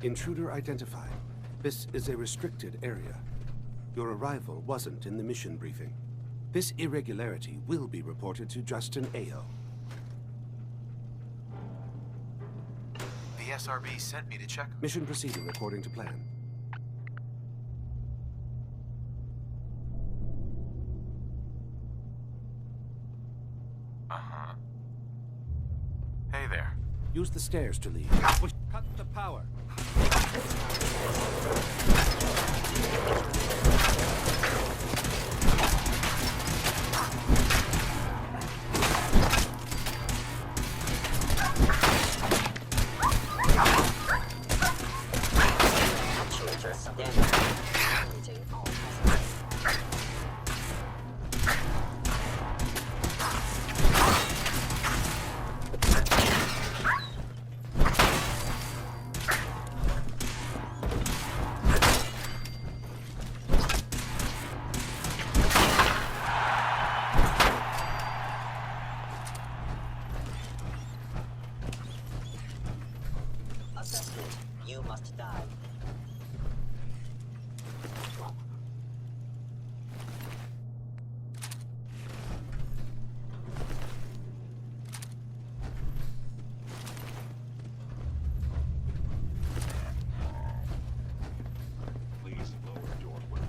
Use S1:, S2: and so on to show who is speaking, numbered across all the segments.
S1: Intruder identified. This is a restricted area. Your arrival wasn't in the mission briefing. This irregularity will be reported to Justin Ayo.
S2: The SRB sent me to check.
S1: Mission proceeding according to plan.
S2: Uh-huh. Hey there.
S1: Use the stairs to leave. Cut the power.
S3: You must die.
S4: Please lower your weapon.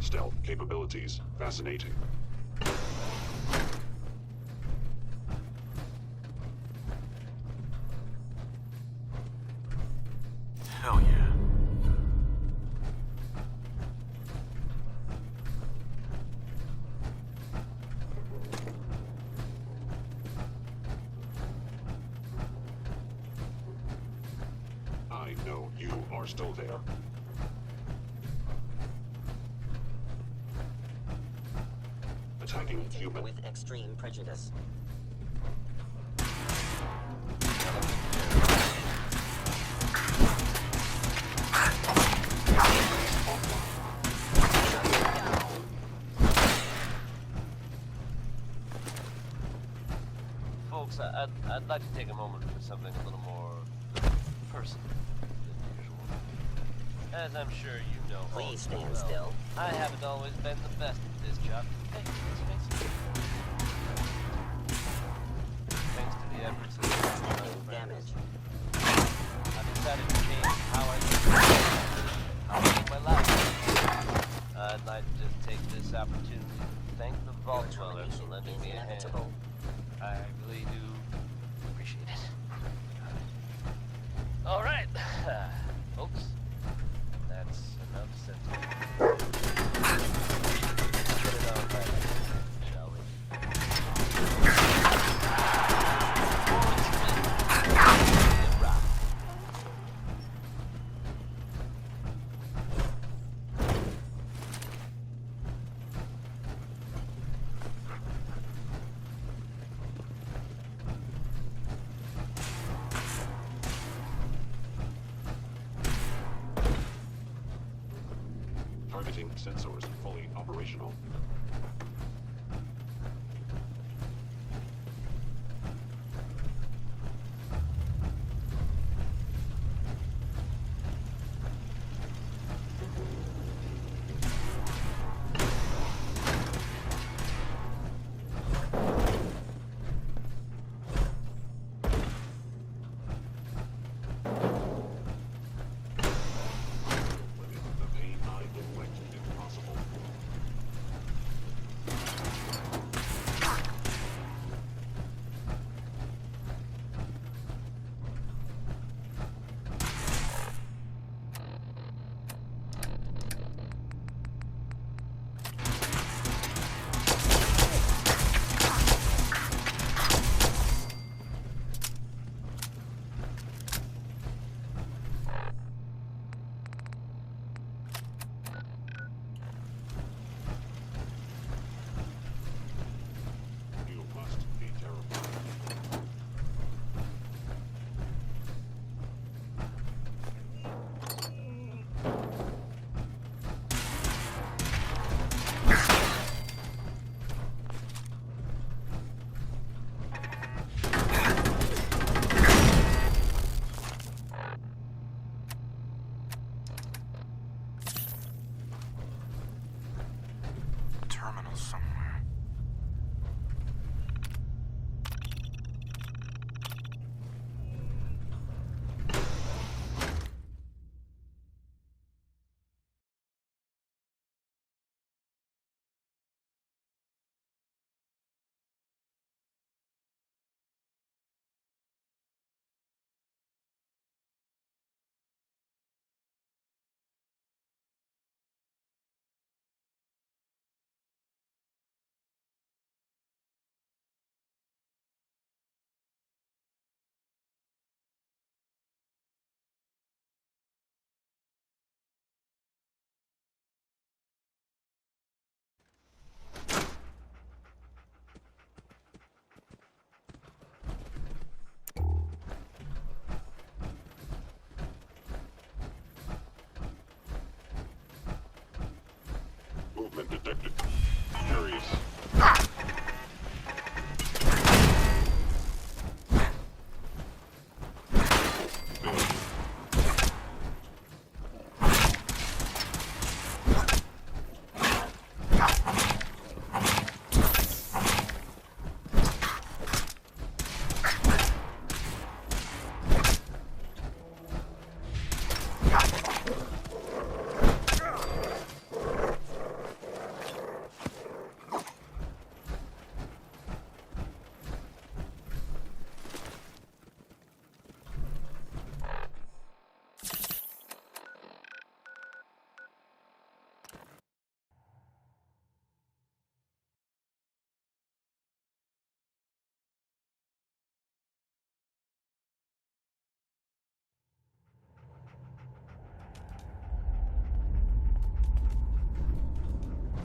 S4: Stealth capabilities. Fascinating.
S2: Hell yeah.
S4: I know you are still there. Attacking human.
S3: With extreme prejudice.
S5: Folks, I'd like to take a moment for something a little more personal than usual. As I'm sure you know,
S3: Please
S5: all
S3: stand
S5: too well,
S3: still.
S5: I haven't always been the best at this job. Hey, let's face it. Thanks to the efforts of my friends,
S3: Damage.
S5: I've decided to change how I live my life. I'd like to just take this opportunity to thank the Vault Dweller for lending me a hand.
S3: Inevitable.
S5: I really do appreciate it. All right, folks, that's enough said. Put it on right, shall we?
S4: Targeting sensors fully operational. The pain I inflict if possible.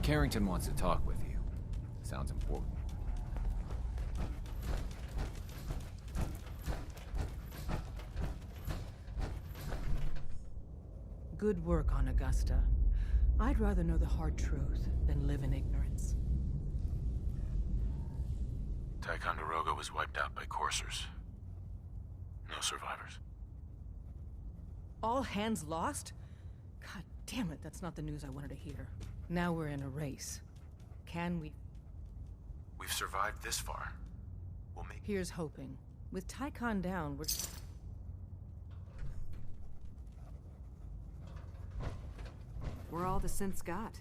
S6: Carrington wants to talk with you. Sounds important.
S7: Good work on Augusta. I'd rather know the hard truth than live in ignorance.
S2: Ticonderoga was wiped out by coursers. No survivors.
S7: All hands lost? God damn it, that's not the news I wanted to hear. Now we're in a race. Can we...
S2: We've survived this far. We'll make...
S7: Here's hoping. With Tycon down, we're...
S8: We're all the synths got.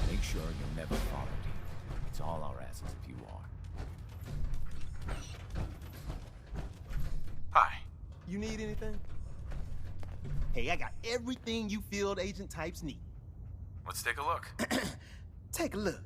S6: Make sure you're never followed here. It's all our asses if you are.
S2: Hi.
S9: You need anything? Hey, I got everything you field agent types need.
S2: Let's take a look.
S9: Take a look.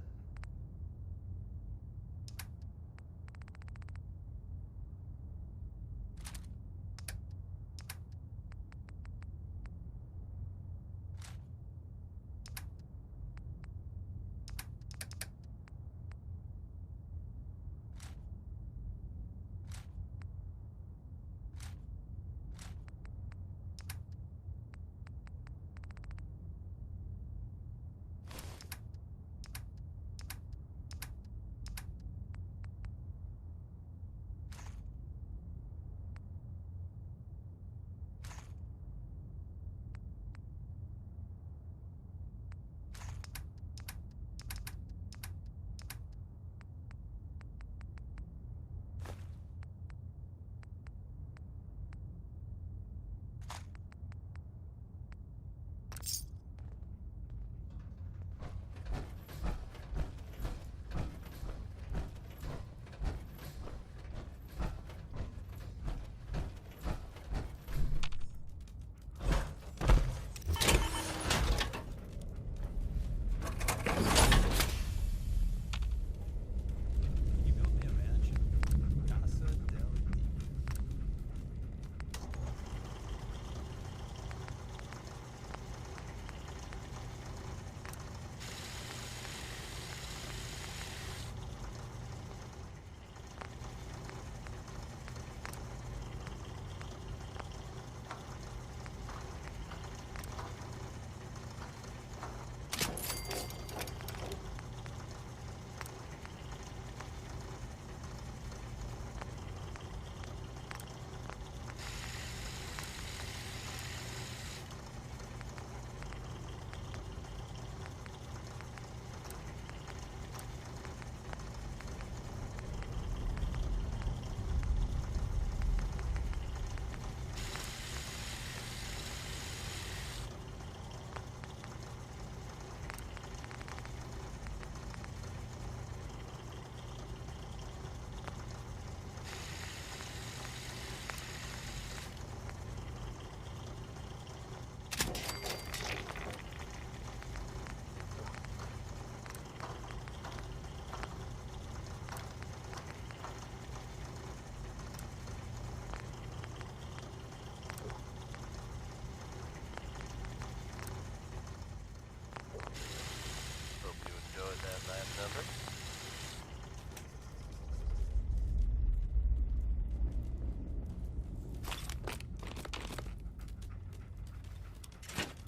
S5: number.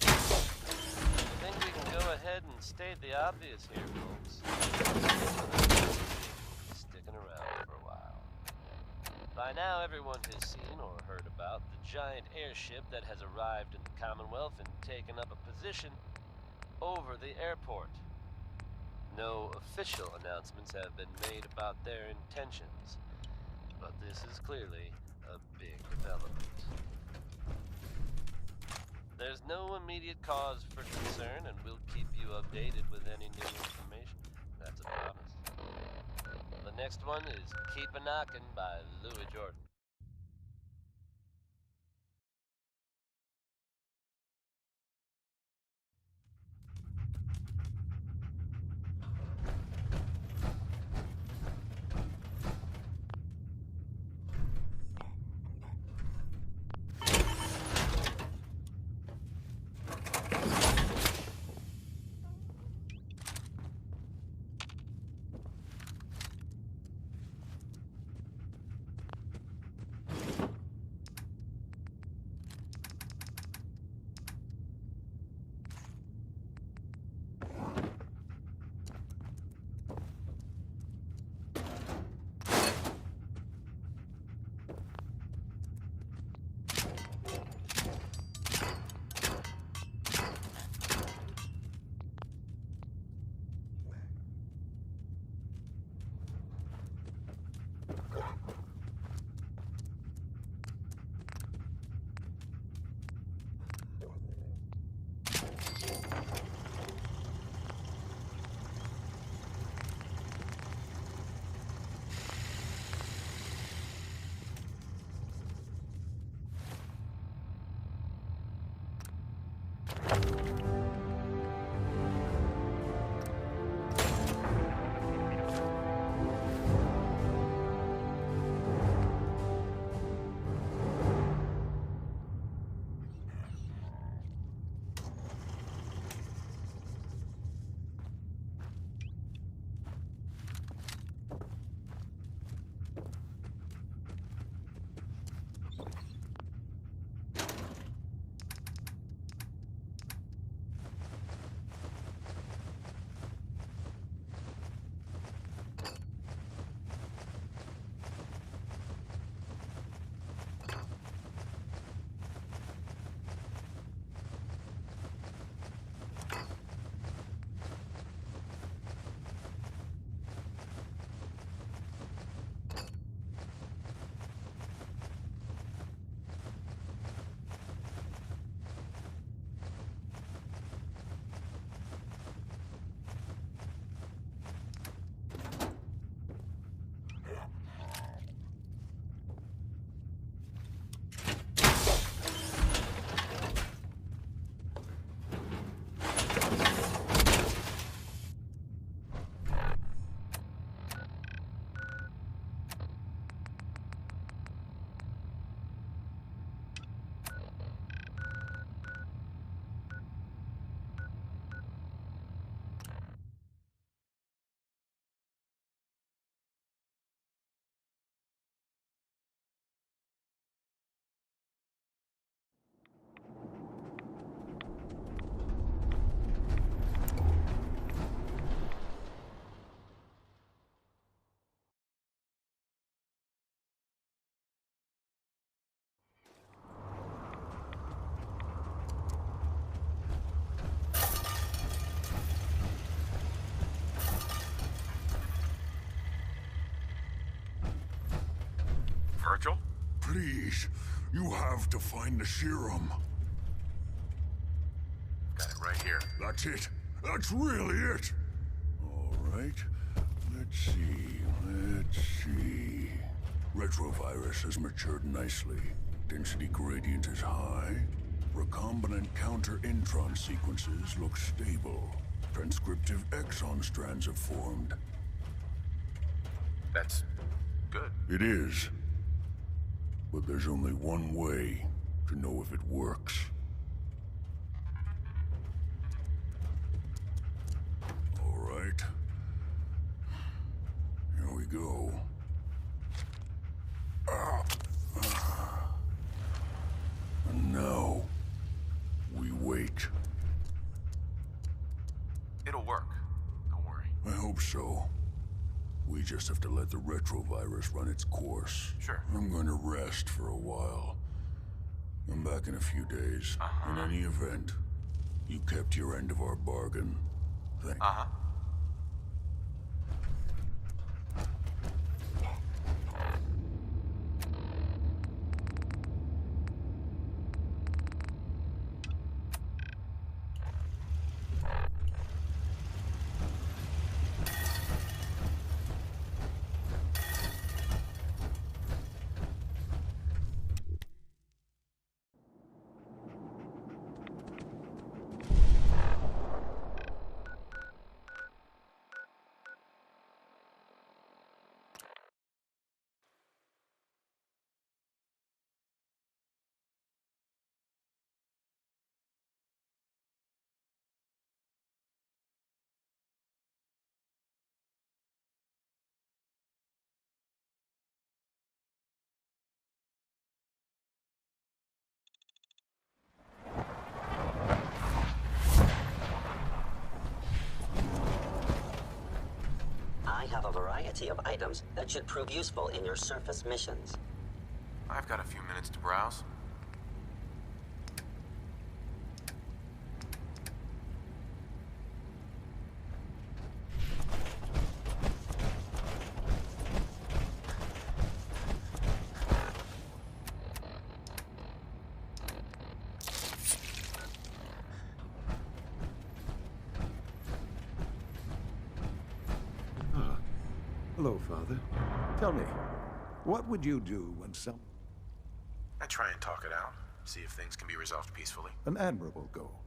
S5: I think we can go ahead and state the obvious here, folks. Sticking around for a while. By now, everyone has seen or heard about the giant airship that has arrived in the Commonwealth and taken up a position over the airport. No official announcements have been made about their intentions, but this is clearly a big development. There's no immediate cause for concern, and we'll keep you updated with any new information. That's a promise. The next one is Keep a Knockin' by Louis Jordan.
S2: Virgil?
S10: Please, you have to find the serum.
S2: Got it right here.
S10: That's it. That's really it. All right. Let's see. Retrovirus has matured nicely. Density gradient is high. Recombinant counter-intron sequences look stable. Transcriptive exon strands have formed.
S2: That's good.
S10: It is. But there's only one way to know if it works. All right. Here we go. And now, we wait.
S2: It'll work. Don't worry.
S10: I hope so. We just have to let the retrovirus run its course.
S2: Sure.
S10: I'm going to rest for a while. I'm back in a few days. In any event, you kept your end of our bargain. Thank you.
S3: I have a variety of items that should prove useful in your surface missions.
S2: I've got a few minutes to browse.
S11: Hello, Father. Tell me, what would you do when
S2: I try and talk it out, see if things can be resolved peacefully.
S11: An admirable goal.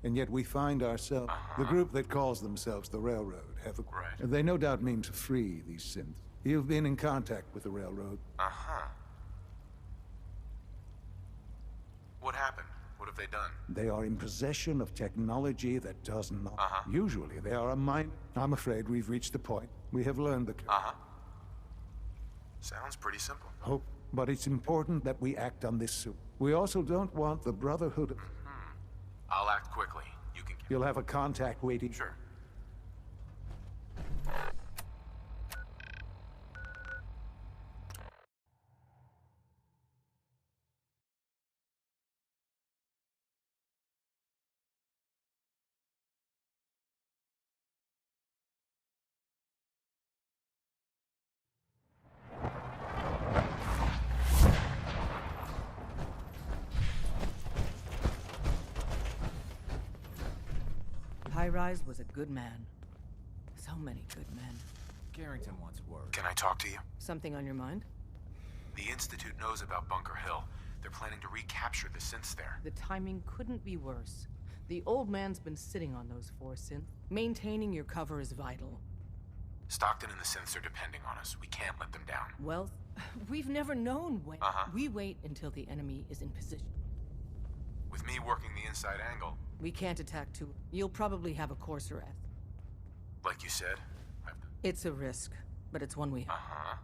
S11: And yet we find ourselves, the group that calls themselves the Railroad, have a...
S2: Right.
S11: They no doubt mean to free these synths. You've been in contact with the Railroad.
S2: What happened? What have they done?
S11: They are in possession of technology that does not... Usually they are a mind... I'm afraid we've reached the point. We have learned the...
S2: Sounds pretty simple.
S11: Hope, but it's important that we act on this soon. We also don't want the Brotherhood...
S2: I'll act quickly. You can...
S11: You'll have a contact waiting.
S2: Sure.
S7: High-Rise was a good man. So many good men.
S6: Carrington wants word.
S2: Can I talk to you?
S7: Something on your mind?
S2: The Institute knows about Bunker Hill. They're planning to recapture the synths there.
S7: The timing couldn't be worse. The old man's been sitting on those 4 synths. Maintaining your cover is vital.
S2: Stockton and the synths are depending on us. We can't let them down.
S7: Well, we've never known when.
S2: Uh-huh.
S7: We wait until the enemy is in position.
S2: With me working the inside angle,
S7: We can't attack too. You'll probably have a course arrest.
S2: like you said,
S7: It's a risk, but it's one we have.
S2: Uh-huh.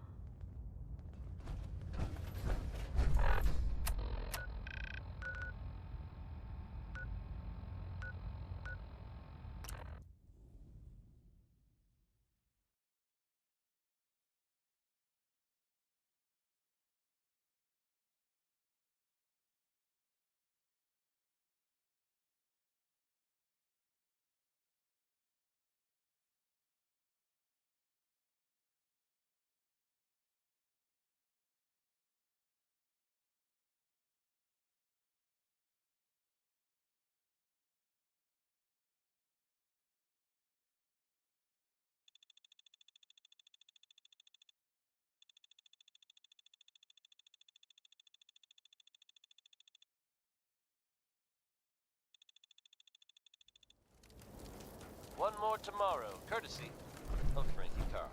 S5: One more tomorrow, courtesy of Frankie Carl.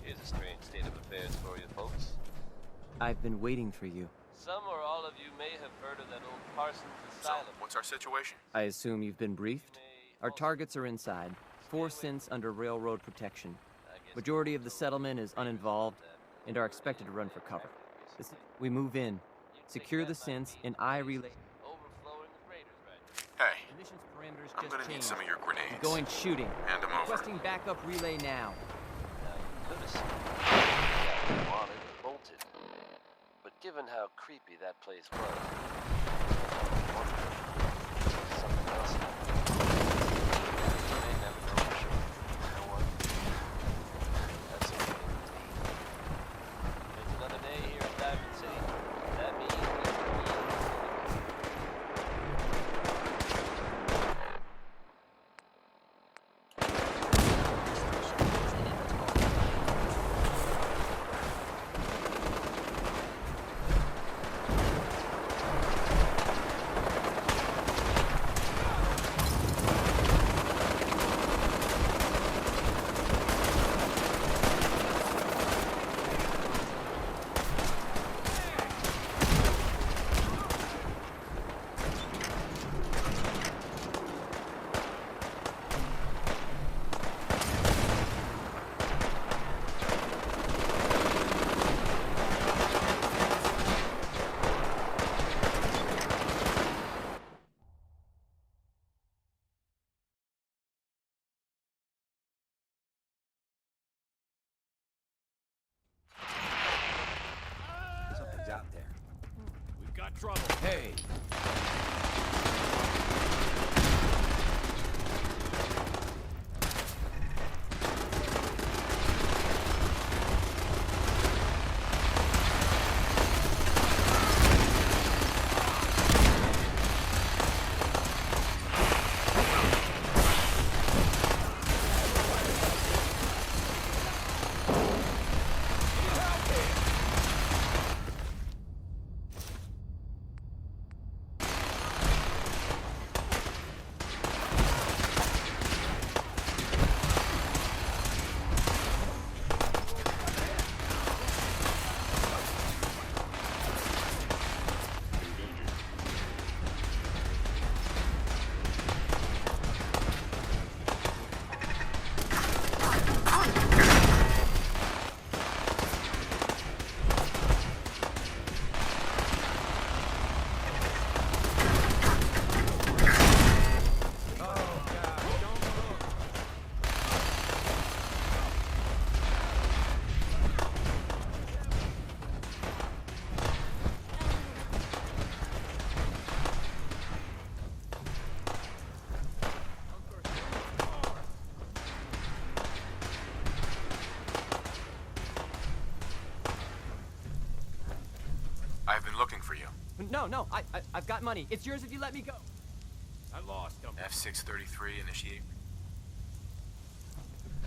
S5: Here's a strange state of affairs for you folks.
S12: I've been waiting for you.
S5: Some or all of you may have heard of that old Parsons Asylum.
S2: So, what's our situation?
S12: I assume you've been briefed? Our targets are inside. 4 synths under railroad protection. Majority of the settlement is uninvolved and are expected to run for cover. We move in, secure the synths, and I relay.
S2: Hey,
S12: Mission's parameters
S2: I'm
S12: just
S2: gonna need
S12: changed.
S2: some of your grenades.
S12: Going shooting.
S2: Hand 'em over.
S12: Requesting backup relay now.
S5: Now, you could have said you wanted or bolted. But given how creepy that place was, I wondered if something else happened. You may never know for sure. You know what? That's okay. It's another day here in Diamond City. That means we can
S6: Something's out there.
S13: We've got trouble.
S6: Hey!
S12: no. I've got money. It's yours if you let me go.
S13: I lost him.
S2: F633, initiate.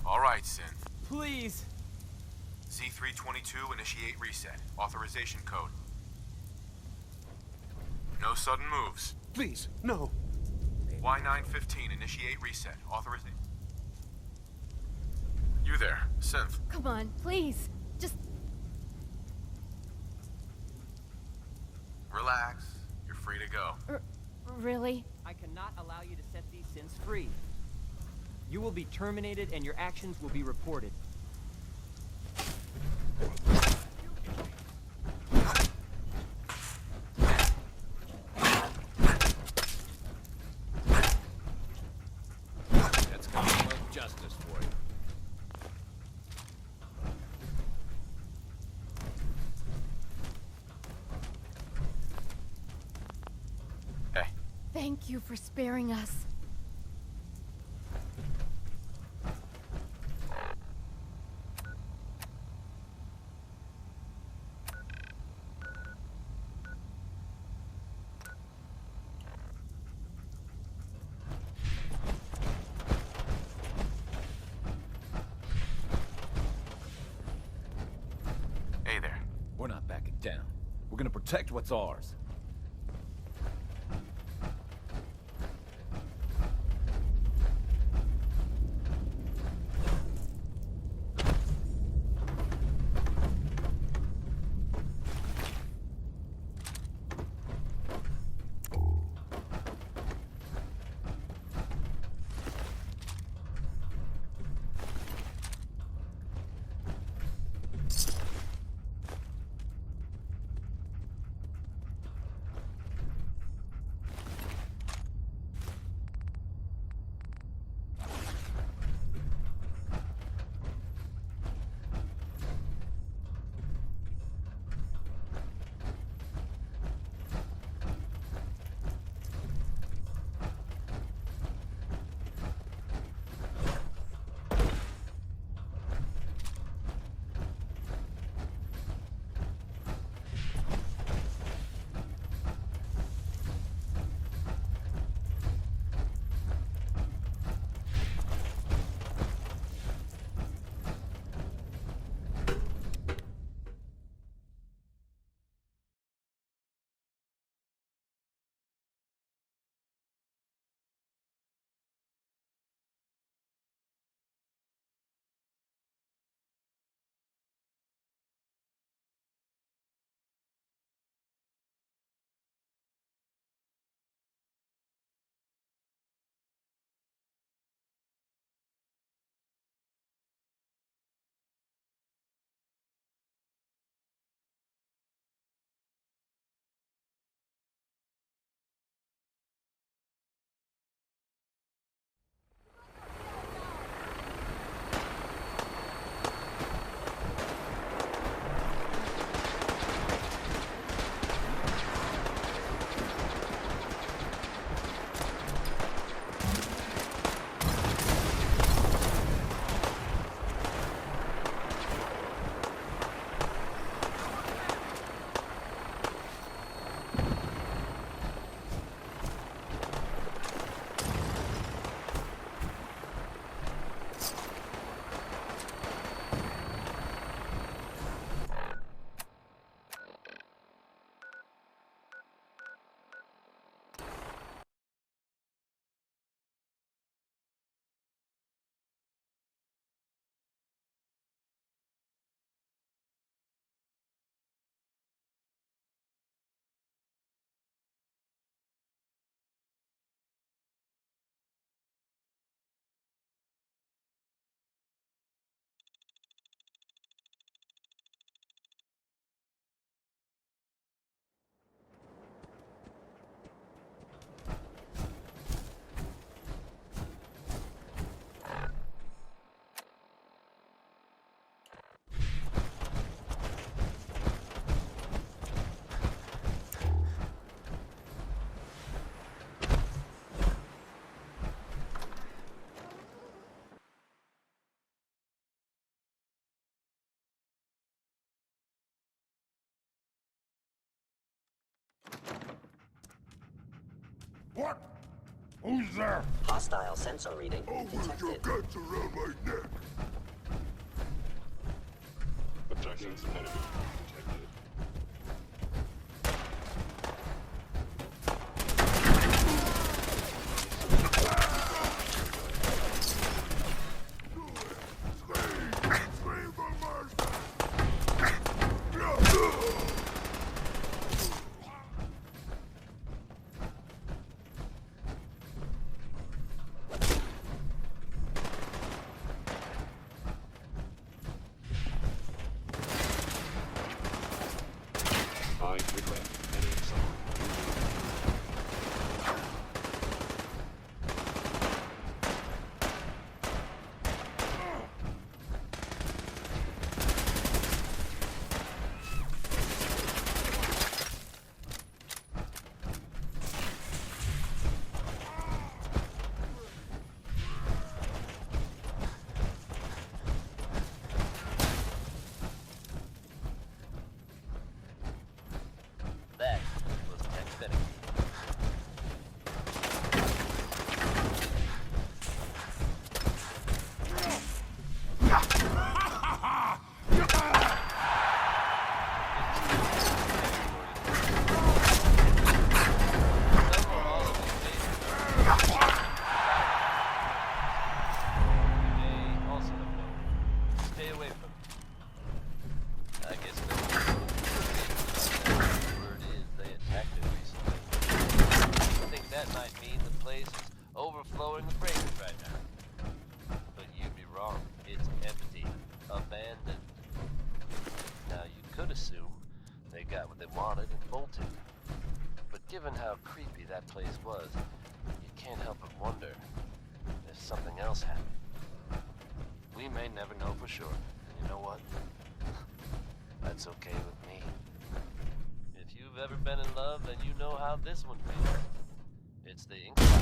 S2: All right, Synth.
S12: Please.
S2: Z322, initiate reset. Authorization code. No sudden moves.
S1: Please, no.
S2: Y915, initiate reset. Authorization. You there, Synth.
S14: Come on, please. Just...
S2: Relax. You're free to go.
S14: Really?
S12: I cannot allow you to set these synths free. You will be terminated and your actions will be reported.
S13: That's Commonwealth justice for you.
S2: Hey.
S14: Thank you for sparing us.
S2: Hey there.
S6: We're not backing down. We're gonna protect what's ours.
S10: What? Who's there?
S3: Hostile sensor reading detected.
S10: Guts around my neck.
S4: Objections enemy detected. I regret any suffering.
S5: That was pathetic. Stay away from it. I guess word is they attacked it recently. I think that might mean the place is overflowing with raiders right now. But you'd be wrong. It's empty. Abandoned. Now you could assume they got what they wanted and bolted. But given how creepy that place was, you can't help but wonder if something else happened. We may never know for sure. And you know what? That's okay with me. If you've ever been in love, then you know how this one feels. It's the ink spot.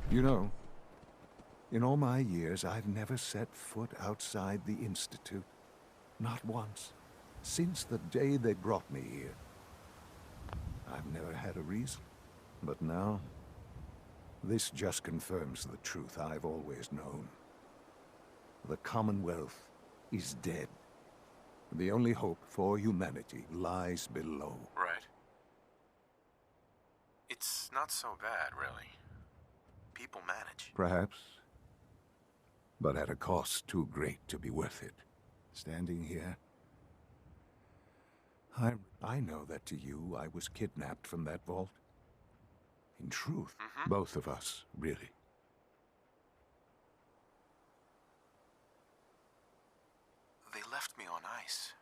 S11: You know, in all my years, I've never set foot outside the Institute. Not once. Since the day they brought me here. I've never had a reason. But now, this just confirms the truth I've always known. The Commonwealth is dead. The only hope for humanity lies below.
S2: Right. It's not so bad, really. People manage.
S11: Perhaps. But at a cost too great to be worth it. Standing here, I know that to you I was kidnapped from that vault. In truth, both of us, really.
S2: They left me on ice.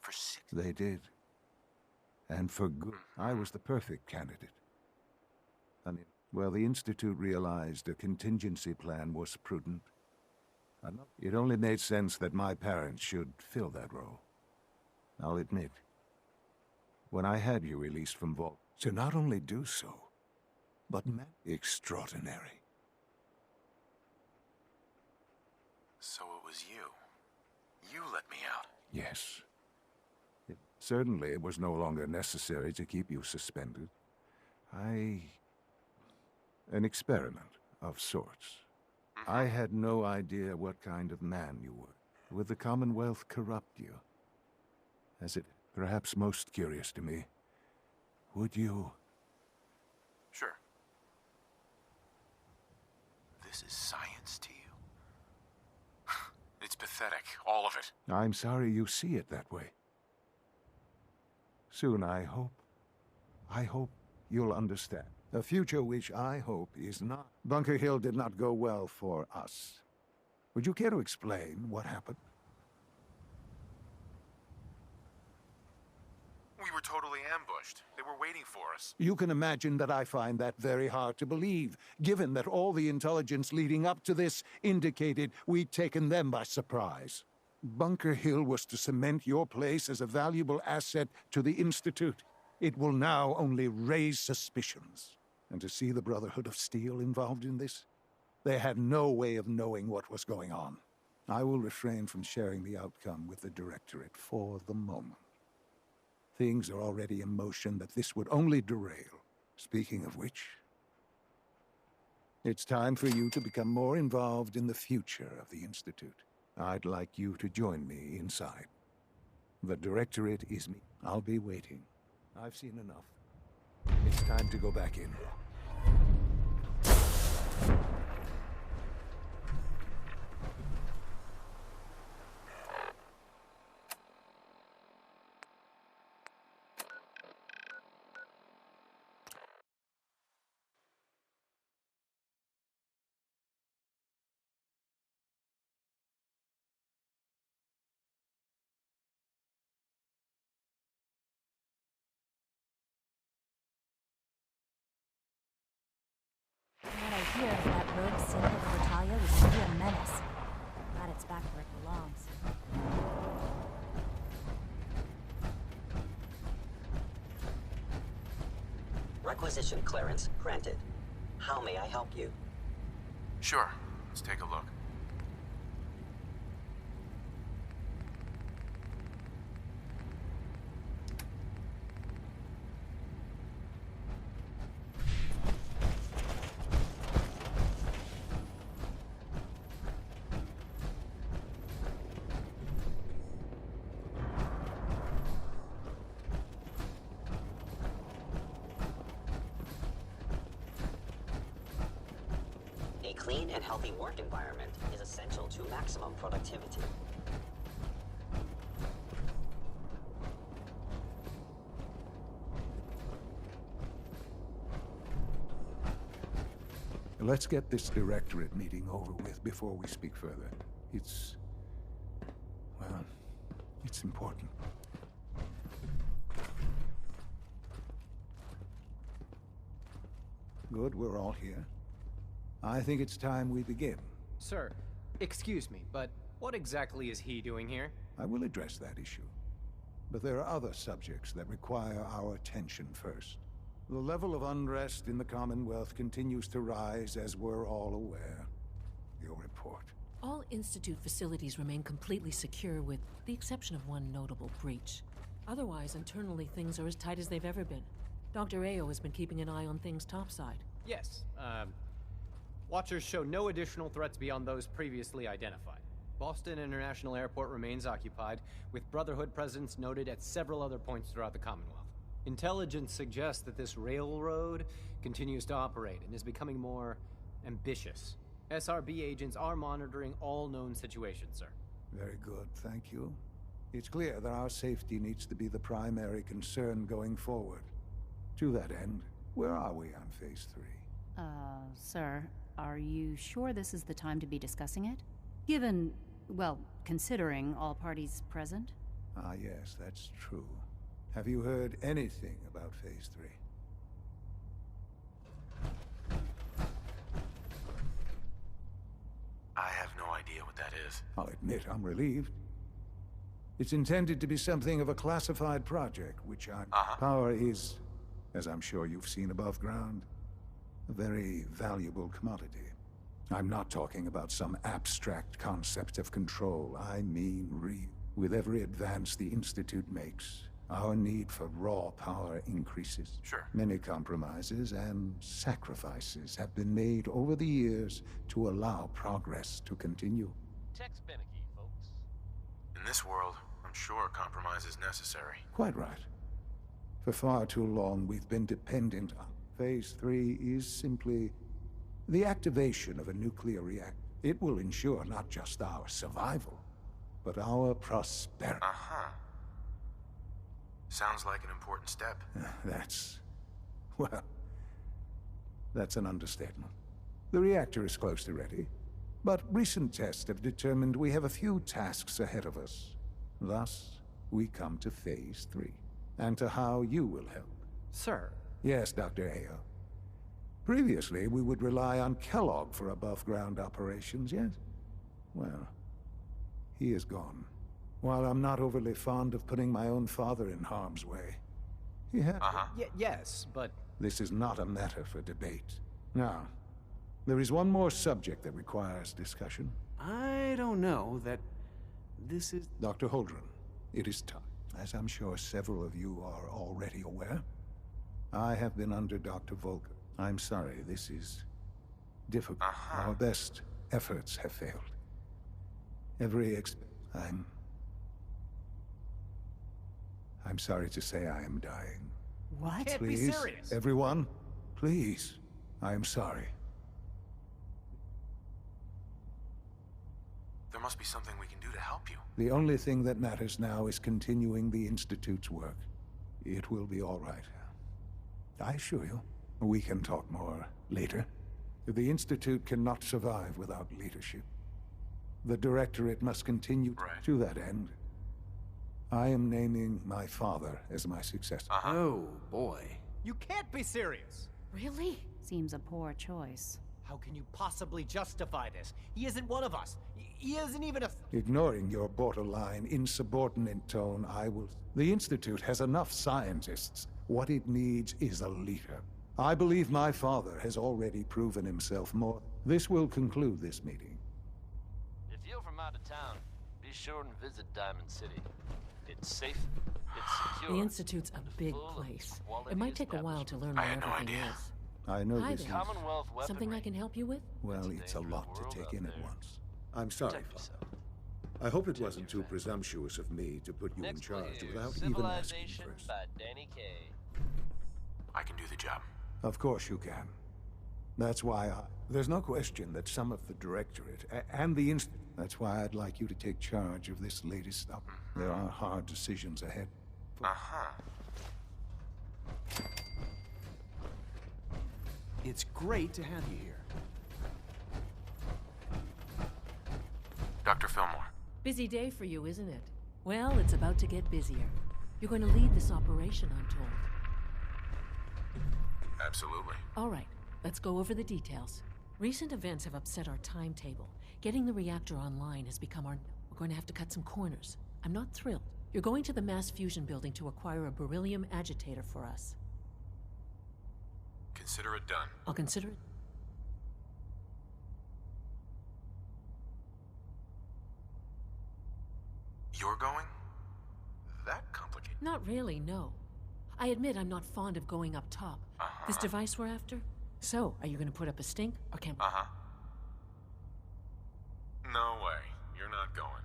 S2: For 6
S11: They did. And for good. I was the perfect candidate. Well, the Institute realized a contingency plan was prudent. It only made sense that my parents should fill that role. I'll admit, when I had you released from vault, to not only do so, but extraordinary.
S2: So it was you. You let me out.
S11: Yes. Certainly it was no longer necessary to keep you suspended. An experiment of sorts. I had no idea what kind of man you were. Would the Commonwealth corrupt you? perhaps most curious to me, would you...
S2: Sure. This is science to you? It's pathetic, all of it.
S11: I'm sorry you see it that way. Soon, I hope you'll understand. A future which I hope is not... Bunker Hill did not go well for us. Would you care to explain what happened?
S2: We were totally ambushed. They were waiting for us.
S11: You can imagine that I find that very hard to believe, given that all the intelligence leading up to this indicated we'd taken them by surprise. Bunker Hill was to cement your place as a valuable asset to the Institute. It will now only raise suspicions. And to see the Brotherhood of Steel involved in this, they had no way of knowing what was going on. I will refrain from sharing the outcome with the Directorate for the moment. Things are already in motion that this would only derail. Speaking of which, it's time for you to become more involved in the future of the Institute. I'd like you to join me inside. The Directorate is me. I'll be waiting. I've seen enough. It's time to go back in.
S15: What I hear is that rogue synth of Natalia was really a menace. Glad it's back where it belongs.
S3: Requisition clearance granted. How may I help you?
S2: Sure. Let's take a look.
S3: A clean and healthy work environment is essential to maximum productivity.
S11: Let's get this Directorate meeting over with before we speak further. It's important. Good, we're all here. I think it's time we begin.
S16: Sir, excuse me, but what exactly is he doing here?
S11: I will address that issue. But there are other subjects that require our attention first. The level of unrest in the Commonwealth continues to rise, as we're all aware. Your report.
S17: All Institute facilities remain completely secure with the exception of one notable breach. Otherwise, internally, things are as tight as they've ever been. Dr. Ao has been keeping an eye on things topside.
S16: Yes, Watchers show no additional threats beyond those previously identified. Boston International Airport remains occupied, with Brotherhood presence noted at several other points throughout the Commonwealth. Intelligence suggests that this railroad continues to operate and is becoming more ambitious. SRB agents are monitoring all known situations, sir.
S11: Very good, thank you. It's clear that our safety needs to be the primary concern going forward. To that end, where are we on Phase 3?
S18: Sir, are you sure this is the time to be discussing it? Given, well, considering all parties present?
S11: Ah, yes, that's true. Have you heard anything about Phase 3?
S2: I have no idea what that is.
S11: I'll admit I'm relieved. It's intended to be something of a classified project, which Power is, as I'm sure you've seen above ground, a very valuable commodity. I'm not talking about some abstract concept of control. I mean real. With every advance the Institute makes, our need for raw power increases.
S2: Sure.
S11: Many compromises and sacrifices have been made over the years to allow progress to continue.
S5: Text Beneke, folks.
S2: In this world, I'm sure compromise is necessary.
S11: Quite right. For far too long, we've been dependent on. Phase 3 is simply the activation of a nuclear reactor. It will ensure not just our survival, but our prosperity.
S2: Uh-huh. Sounds like an important step.
S11: Well, that's an understatement. The reactor is close to ready, but recent tests have determined we have a few tasks ahead of us. Thus, we come to Phase 3, and to how you will help.
S16: Sir?
S11: Yes, Dr. Ayo. Previously, we would rely on Kellogg for above-ground operations, yes? Well, he is gone. While I'm not overly fond of putting my own father in harm's way, he had...
S16: Yes, but...
S11: This is not a matter for debate. Now, there is one more subject that requires discussion.
S19: I don't know that this is...
S11: Dr. Holdren, it is time. As I'm sure several of you are already aware, I have been under Dr. Volker. I'm sorry, this is difficult. Our best efforts have failed. I'm sorry to say I am dying.
S18: What?
S16: Can't be
S11: Please,
S16: serious.
S11: everyone, please, I am sorry.
S2: There must be something we can do to help you.
S11: The only thing that matters now is continuing the Institute's work. It will be all right. I assure you. We can talk more later. The Institute cannot survive without leadership. The Directorate must continue to that end. I am naming my father as my successor.
S19: Oh, boy.
S16: You can't be serious!
S18: Really? Seems a poor choice.
S16: How can you possibly justify this? He isn't one of us. He isn't even a...
S11: Ignoring your borderline, insubordinate tone, I will... The Institute has enough scientists. What it needs is a leader. I believe my father has already proven himself more. This will conclude this meeting.
S5: If you're from out of town, be sure and visit Diamond City. It's safe, it's secure.
S17: The Institute's a big place. It might take a while to learn where everything is.
S11: I know
S17: Hi
S11: this
S17: there.
S11: is...
S17: Something I can help you with?
S11: Well, it's a lot to take in at once. I'm sorry, Father. I hope it wasn't too presumptuous of me to put you in charge without even asking first.
S5: By Danny K.
S2: I can do the job.
S11: Of course you can. That's why there's no question that some of the Directorate and the Institute... That's why I'd like you to take charge of this latest stuff. There are hard decisions ahead.
S19: It's great to have you here.
S2: Dr. Fillmore.
S17: Busy day for you, isn't it? Well, it's about to get busier. You're going to lead this operation, I'm told.
S2: Absolutely.
S17: All right, let's go over the details. Recent events have upset our timetable. Getting the reactor online has become our... We're going to have to cut some corners. I'm not thrilled. You're going to the mass fusion building to acquire a beryllium agitator for us.
S2: Consider it done.
S17: I'll consider it.
S2: You're going? That complicated?
S17: Not really, no. I admit I'm not fond of going up top. This device we're after? So, are you going to put up a stink, or can...
S2: No way. You're not going.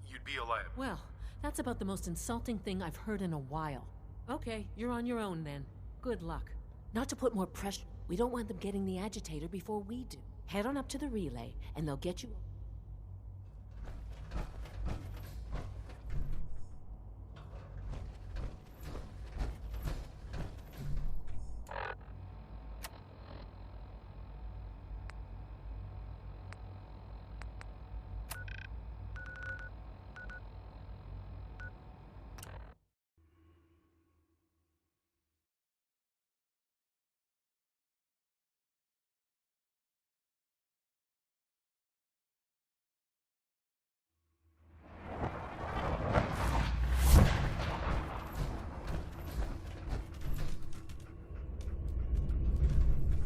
S2: You'd be a liability.
S17: Well, that's about the most insulting thing I've heard in a while. Okay, you're on your own then. Good luck. Not to put more pressure. We don't want them getting the agitator before we do. Head on up to the relay, and they'll get you...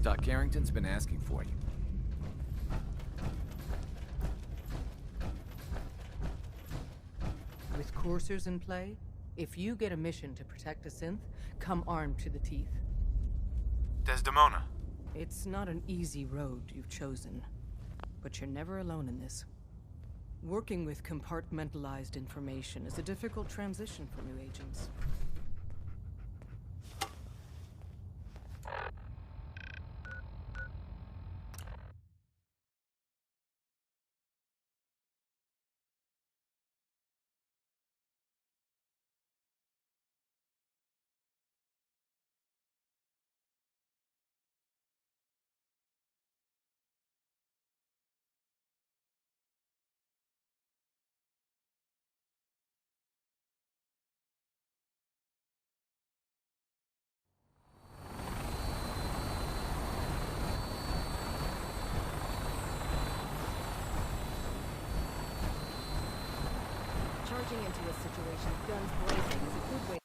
S6: Doc Carrington's been asking for you.
S7: With coursers in play, if you get a mission to protect a synth, come armed to the teeth.
S2: Desdemona.
S7: It's not an easy road you've chosen, but you're never alone in this. Working with compartmentalized information is a difficult transition for new agents. Charging into a situation, guns blazing, is a good way.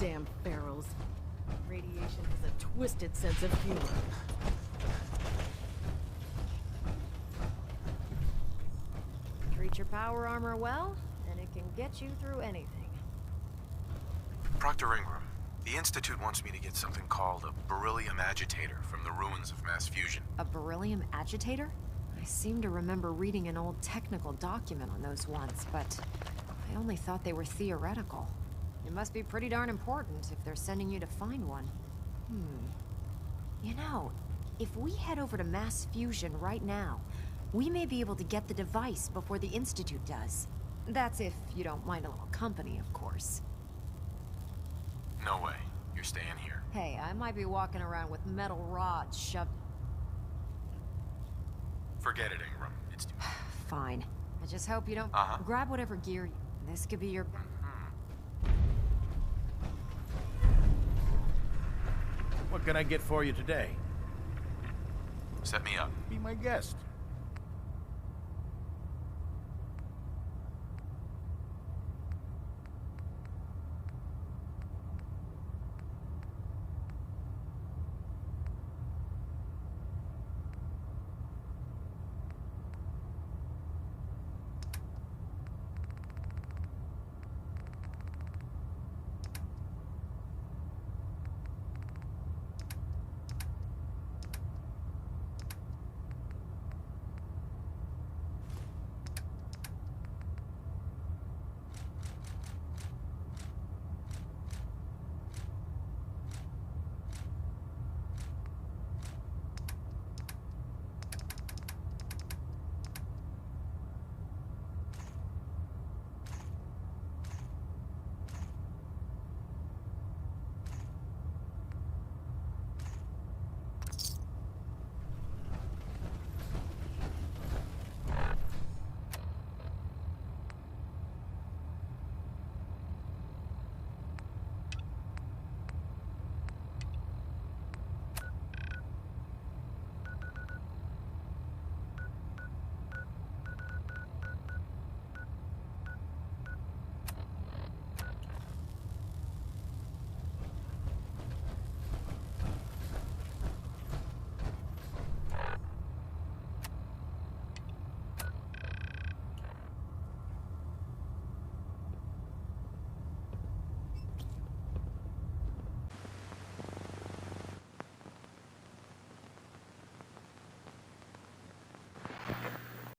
S7: Damn ferals. Radiation has a twisted sense of humor.
S20: Treat your power armor well, and it can get you through anything.
S2: Dr. Ingram, the Institute wants me to get something called a beryllium agitator from the ruins of mass fusion.
S20: A beryllium agitator? I seem to remember reading an old technical document on those once, but I only thought they were theoretical. It must be pretty darn important if they're sending you to find one. You know, if we head over to mass fusion right now, we may be able to get the device before the Institute does. That's if you don't mind a little company, of course.
S2: No way. You're staying here.
S20: Hey, I might be walking around with metal rods shoved...
S2: Forget it, Ingram. It's too...
S20: Fine. I just hope you don't... Grab whatever gear... This could be your...
S6: What can I get for you today?
S2: Set me up.
S6: Be my guest.